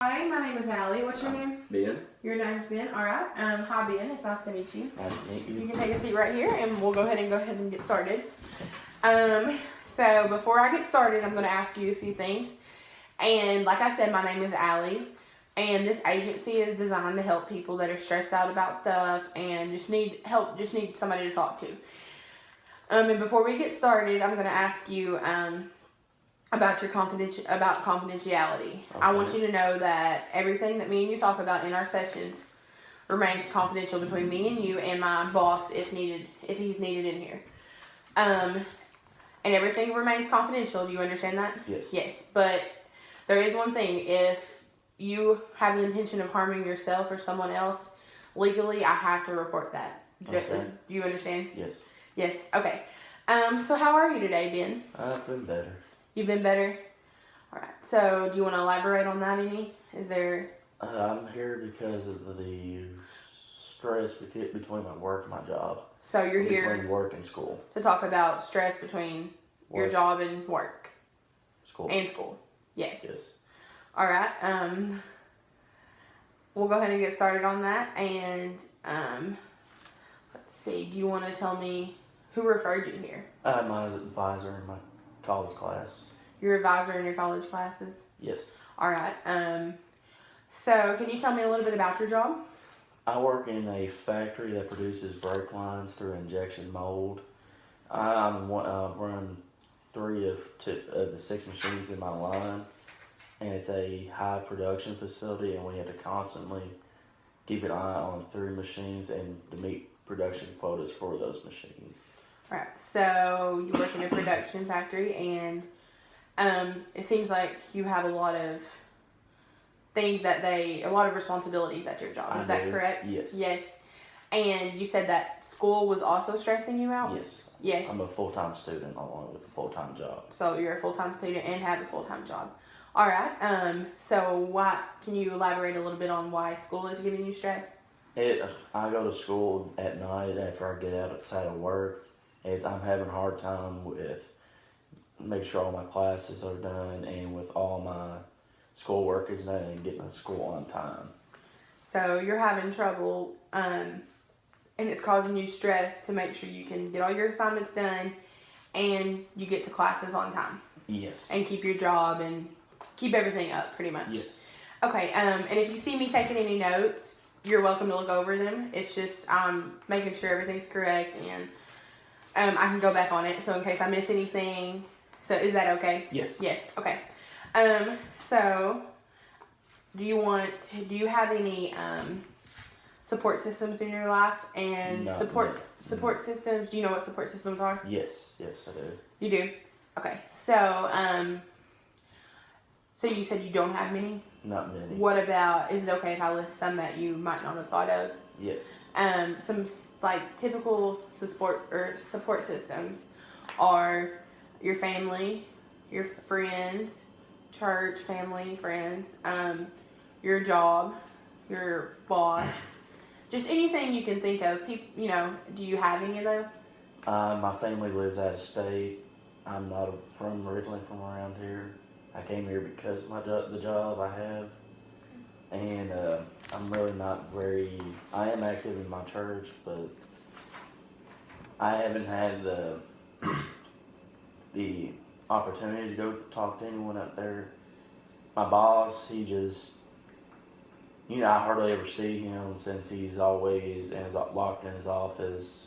Hi, my name is Allie. What's your name? Ben. Your name's Ben. All right. Hi, Ben. It's nice to meet you. Nice to meet you. You can take a seat right here, and we'll go ahead and get started. So before I get started, I'm going to ask you a few things. And like I said, my name is Allie, and this agency is designed to help people that are stressed out about stuff and just need help, just need somebody to talk to. And before we get started, I'm going to ask you about your confidentiality. Okay. I want you to know that everything that me and you talk about in our sessions remains confidential between me and you and my boss if he's needed in here. And everything remains confidential. Do you understand that? Yes. Yes, but there is one thing. If you have the intention of harming yourself or someone else, legally, I have to report that. Okay. Do you understand? Yes. Yes. Okay. So how are you today, Ben? I've been better. You've been better? All right. So do you want to elaborate on that any? Is there... I'm here because of the stress between my work and my job. So you're here... Between work and school. To talk about stress between your job and work. School. And school. Yes. Yes. All right. We'll go ahead and get started on that. And let's see. Do you want to tell me who referred you here? My advisor in my college class. Your advisor in your college classes? Yes. All right. So can you tell me a little bit about your job? I work in a factory that produces brake lines through injection mold. I'm running 3 of the 6 machines in my line, and it's a high production facility, and we have to constantly keep an eye on 3 machines and to meet production quotas for those machines. All right. So you work in a production factory, and it seems like you have a lot of responsibilities at your job. Is that correct? Yes. Yes. And you said that school was also stressing you out? Yes. Yes. I'm a full-time student along with a full-time job. So you're a full-time student and have a full-time job. All right. So can you elaborate a little bit on why school is giving you stress? I go to school at night after I get outside of work. I'm having a hard time with make sure all my classes are done and with all my schoolwork is done and getting to school on time. So you're having trouble, and it's causing you stress to make sure you can get all your assignments done and you get to classes on time. Yes. And keep your job and keep everything up pretty much. Yes. Okay, and if you see me taking any notes, you're welcome to look over them. It's just making sure everything's correct, and I can go back on it. So in case I miss anything, so is that okay? Yes. Yes. Okay. So do you have any support systems in your life and support systems? Do you know what support systems are? Yes. Yes, I do. You do? Okay. So so you said you don't have many? Not many. What about, is it okay if I list some that you might not have thought of? Yes. Some like typical support systems are your family, your friends, church, family, friends, your job, your boss, just anything you can think of. People, do you have any of those? My family lives out of state. I'm not originally from around here. I came here because of the job I have, and I'm really not I am active in my church, but I haven't had the opportunity to go talk to anyone up there. My boss, he just, I hardly ever see him since he's always locked in his office,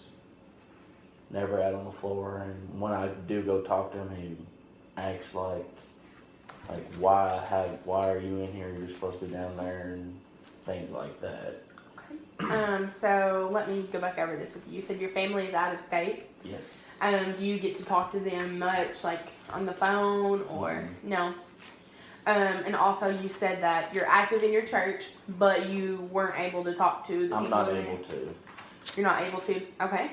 never out on the floor, and when I do go talk to him, he acts like why are you in here? You're supposed to be down there, and things like that. Okay. So let me go back over this with you. You said your family is out of state. Yes. Do you get to talk to them much, like on the phone or no? And also you said that you're active in your church, but you weren't able to talk to the people. I'm not able to. You're not able to? Okay.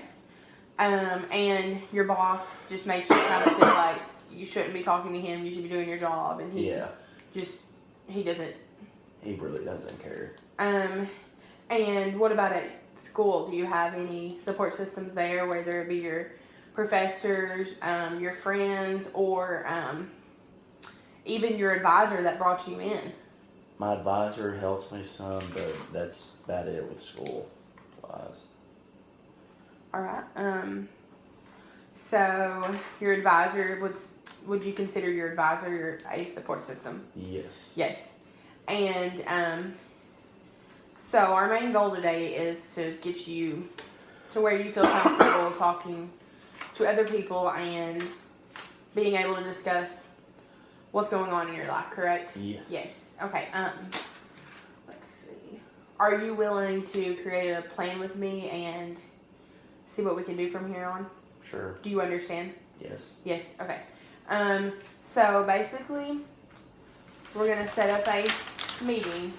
And your boss just makes you kind of feel like you shouldn't be talking to him, you should be doing your job, and he doesn't. He really doesn't care. And what about at school? Do you have any support systems there, whether it be your professors, your friends, or even your advisor that brought you in? My advisor helps me some, but that's about it with school wise. All right. So your advisor would you consider your advisor a support system? Yes. Yes. And so our main goal today is to get you to where you feel comfortable talking to other people and being able to discuss what's going on in your life, correct? Yes. Yes. Okay. Let's see. Are you willing to create a plan with me and see what we can do from here on? Sure. Do you understand? Yes. Yes. Okay. So basically, we're gonna set up a meeting.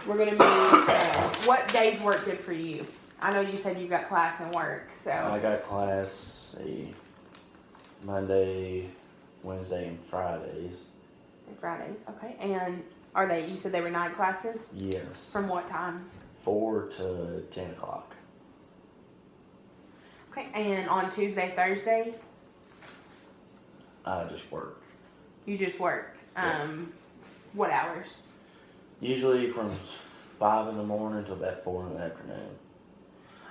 We're gonna meet. What days work good for you? I know you said you've got class and work, so. I got class Monday, Wednesday, and Fridays. So Fridays, okay. And are they? You said they were night classes. Yes. From what times? 4 to 10 o'clock. Okay. And on Tuesday, Thursday, I just work. you just work. Yeah. What hours? Usually from 5 in the morning till about 4 in the afternoon.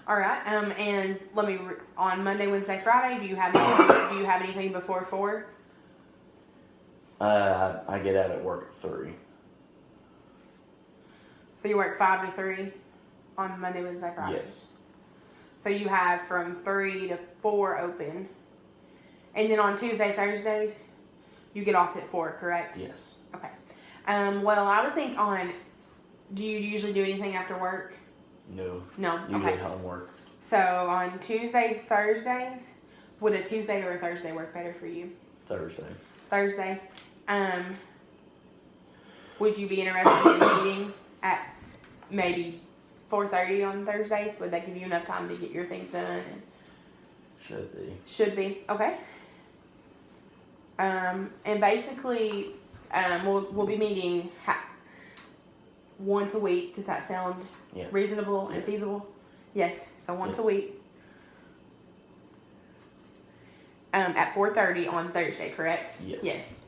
All right. And let me on Monday, Wednesday, Friday. Do you have anything before 4? I get out at work at 3. So you work 5 to 3 on Monday, Wednesday, Friday. Yes. So you have from 3 to 4 open, and then on Tuesday, Thursdays, you get off at 4. Correct? Yes. Okay. Well, I would think on. Do you usually do anything after work? No. No. Usually Okay. homework. So on Tuesday, Thursdays, would a Tuesday or a Thursday work better for you? Thursday. Thursday. Would you be interested in meeting at maybe 4:30 on Thursdays? Would that give you enough time to get your things done? Should be. Should be. Okay. And basically, we'll be meeting once a week. Does that sound reasonable and feasible? Yes. So once a week. At 4:30 on Thursday, correct? Yes. Yes.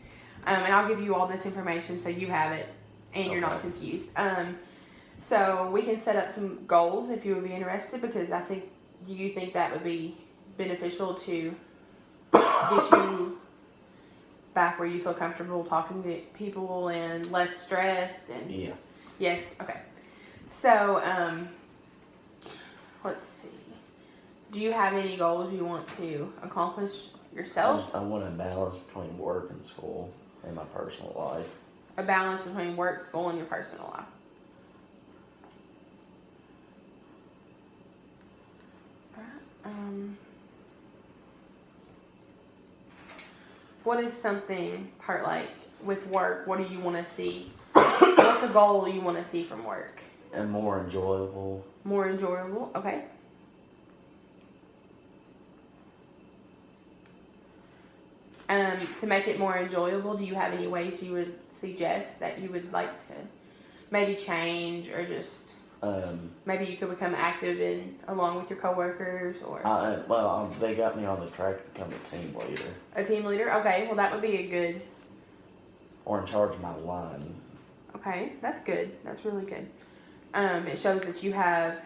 And I'll give you all this information so you have it and you're not Okay. confused. So we can set up some goals if you would be interested, because I think, do you think that would be beneficial to get you back where you feel comfortable talking to people and less stressed? And Yeah. yes, okay. So, let's see. Do you have any goals you want to accomplish yourself? I want a balance between work and school and my personal life. A balance between work, school, and your personal life. What is something with work? What do you want to see? What's a goal you want to see from work? And more enjoyable. More enjoyable. Okay. To make it more enjoyable, do you have any ways you would suggest that you would like to maybe change, or just maybe you could become active along with your coworkers, or they got me on the track to become a team leader. a team leader? Okay, well that would be a good. Or in charge of my line. Okay, that's good. That's really good. It shows that you have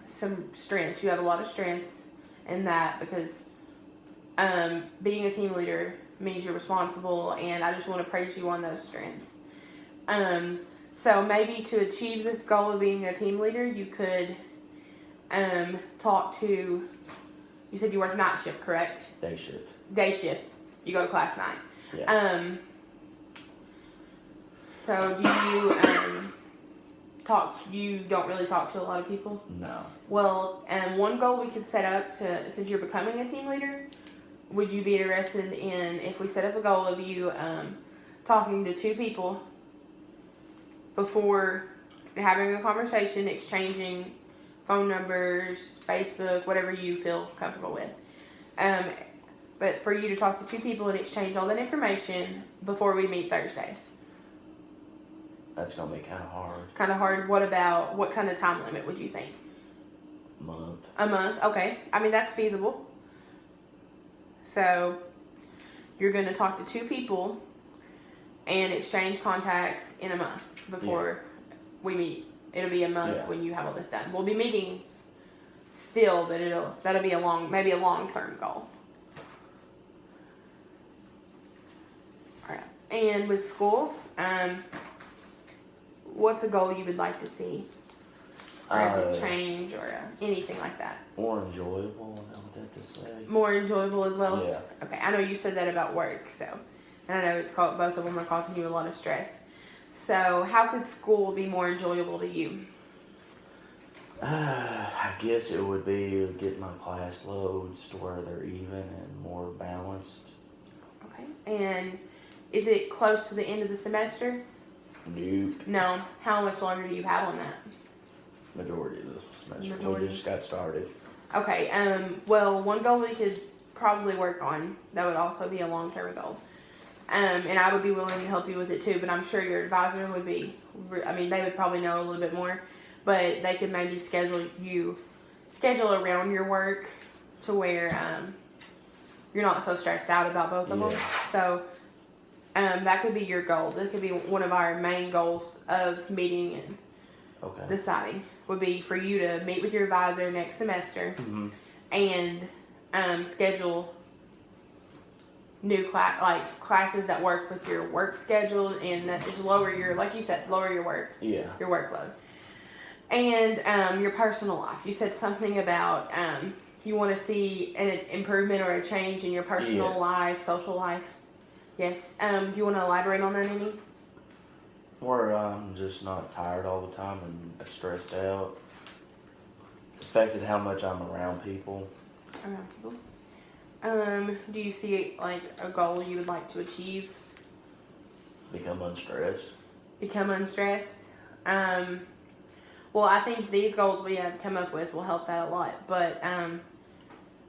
some strengths. You have a lot of strengths in that, because being a team leader means you're responsible, and I just want to praise you on those strengths. So maybe to achieve this goal of being a team leader, you could talk to. You said you work night shift, correct? Day shift. Day shift. You go to class night. Yeah. So do you talk? You don't really talk to a lot of people? No. Well, one goal we could set up since you're becoming a team leader, would you be interested in, if we set up a goal of you talking to 2 people before having a conversation, exchanging phone numbers, Facebook, whatever you feel comfortable with. But for you to talk to 2 people and exchange all that information before we meet Thursday. That's going to be kind of hard. Kind of hard. What kind of time limit would you think? Month. A month? Okay. I mean, that's feasible. So, you're going to talk to 2 people, and exchange contacts in a month before we meet. It'll be a month when you have all this done. We'll be meeting still, but that'll be maybe a long-term goal. All right. And with school, what's a goal you would like to see? Or a change or anything like that? More enjoyable, I would have to say. More enjoyable as well? Yeah. Okay, I know you said that about work, so. And I know both of them are causing you a lot of stress. So, how could school be more enjoyable to you? I guess it would be getting my class loads to where they're even and more balanced. Okay, and is it close to the end of the semester? Nope. No. How much longer do you have on that? Majority of the semester. We just got started. Okay, well, one goal we could probably work on, that would also be a long-term goal. And I would be willing to help you with it too, but I'm sure your advisor would be, they would probably know a little bit more, but they could maybe schedule around your work to where you're not so stressed out about both of them. So that could be your goal. That could be one of our main goals of meeting and deciding would be for you to meet with your advisor next semester and schedule new classes that work with your work schedule and that just lower your, like you said, lower your workload. And your personal life. You said something about you want to see an improvement or a change in your personal life, social life. Yes. Do you want to elaborate on that any? Where I'm just not tired all the time and stressed out. It's affected how much I'm around people. Do you see like a goal you would like to achieve? Become unstressed. Become unstressed. Well, I think these goals we have come up with will help that a lot. But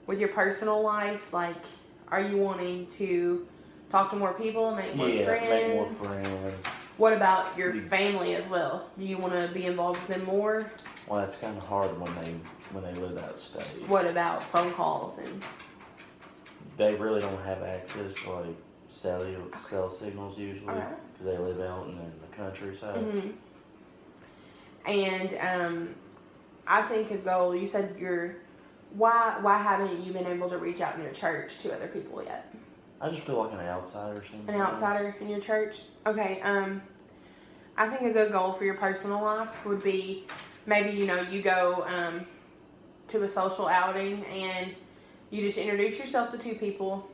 with your personal life, like, are you wanting to talk to more people, make more friends? Yeah, make more friends. What about your family as well? Do you want to be involved with them more? Well, that's kind of hard when they live out of state. What about phone calls and? They really don't have access to like cell signals usually because they live out in the countryside. And I think a goal. You said why haven't you been able to reach out in your church to other people yet? I just feel like an outsider. Sometimes. An outsider in your church? Okay. I think a good goal for your personal life would be maybe you go to a social outing and you just introduce yourself to 2 people,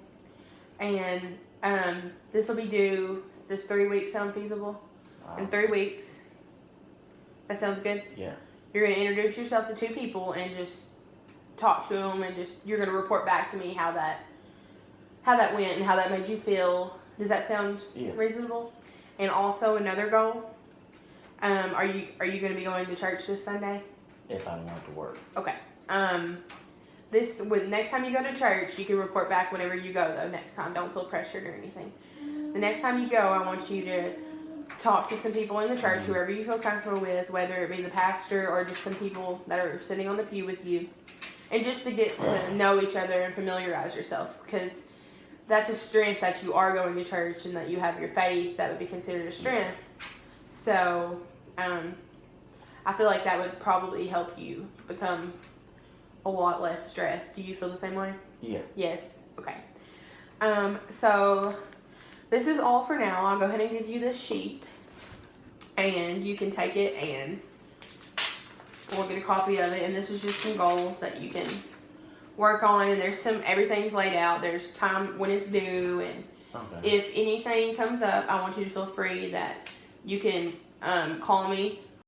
and this will be due. Does 3 weeks sound feasible? In 3 weeks. That sounds good? Yeah. You're going to introduce yourself to 2 people and just talk to them, and you're going to report back to me how that went and how that made you feel. Does that sound reasonable? And also another goal, are you going to be going to church this Sunday? If I don't have to work. Okay. Next time you go to church, you can report back whenever you go though. Next time, don't feel pressured or anything. The next time you go, I want you to talk to some people in the church, whoever you feel comfortable with, whether it be the pastor or just some people that are sitting on the pew with you, and just to get to know each other and familiarize yourself, because that's a strength that you are going to church and that you have your faith. That would be considered a strength. So, I feel like that would probably help you become a lot less stressed. Do you feel the same way? Yeah. Yes. Okay. So this is all for now. I'll go ahead and give you this sheet, and you can take it and we'll get a copy of it. And this is just some goals that you can work on. And everything's laid out. There's time when it's due, and if anything comes up, I want you to feel free that you can call me